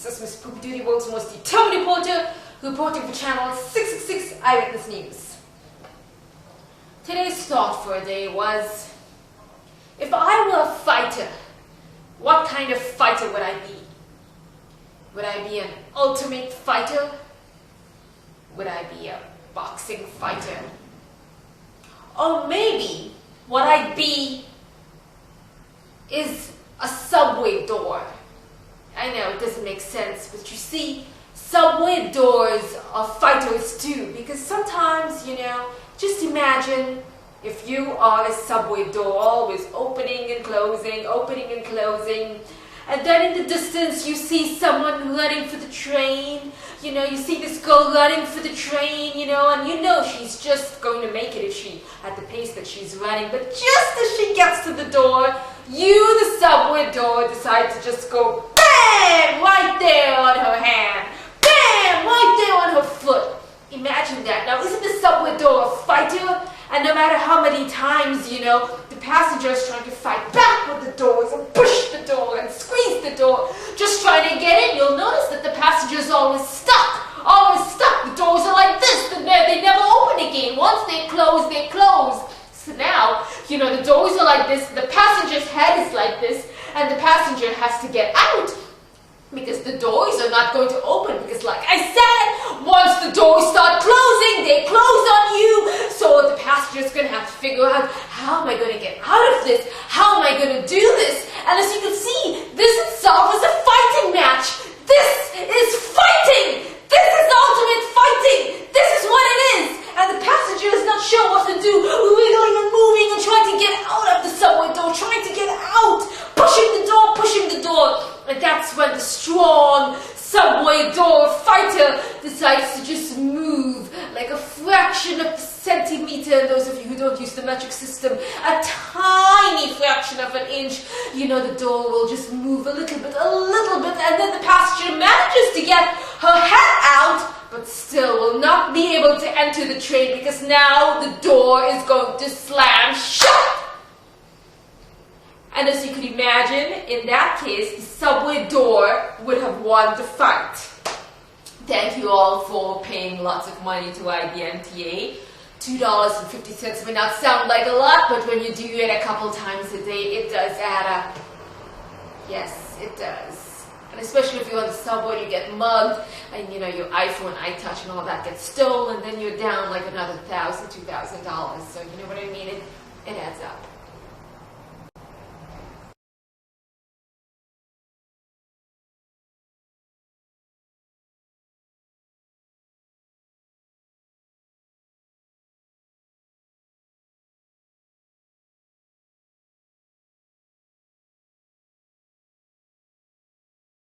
This is Miss Poopee Doodee, world's most determined reporter, reporting for Channel 666 Eyewitness News. Today's thought for a day was, if I were a fighter, what kind of fighter would I be? Would I be an ultimate fighter? Would I be a boxing fighter? Or maybe what I'd be is a subway door. I know it doesn't make sense, but you see, subway doors are fighters too, because sometimes, just imagine if you are a subway door, always opening and closing, and then in the distance you see someone running for the train. You see this girl running for the train, and she's just going to make it if she, at the pace that she's running. But just as she gets to the door, the subway door, decide to just go BAM! Right there on her hand. BAM! Right there on her foot. Imagine that. Now, isn't the subway door a fighter? And no matter how many times, the passenger is trying to fight back with the doors and push the door and squeeze the door, just trying to get in, you'll notice that the passenger is always stuck. The doors are like this. They never open again. Once they close, they close. So now, the doors are like this, the passenger's head is like this, and the passenger has to get out because the doors are not going to open, because like I said, once the doors start closing, they close on you. So the passenger's going to have to figure out, how am I going to get out of this? How am I going to do this? And as you can see, this itself is a fighting match. This is fighting! This is ultimate fighting! This is what it is! And the passenger is not sure what to do, wiggling and moving and trying to get out of the subway door, trying to get out, pushing the door. And that's when the strong subway door fighter decides to just move like a fraction of a centimeter. And those of you who don't use the metric system, a tiny fraction of an inch, the door will just move a little bit, and then the passenger manages to get her head out, but still will not be able to enter the train because now the door is going to slam shut. And as you can imagine, in that case, the subway door would have won the fight. Thank you all for paying lots of money to IBMTA. $2.50 may not sound like a lot, but when you do it a couple times a day, it does add up. Yes, it does. And especially if you're on the subway, you get mugged, and your iPhone, iTouch, and all that gets stolen, then you're down like another $1,000, $2,000. So you know what I mean? It adds up.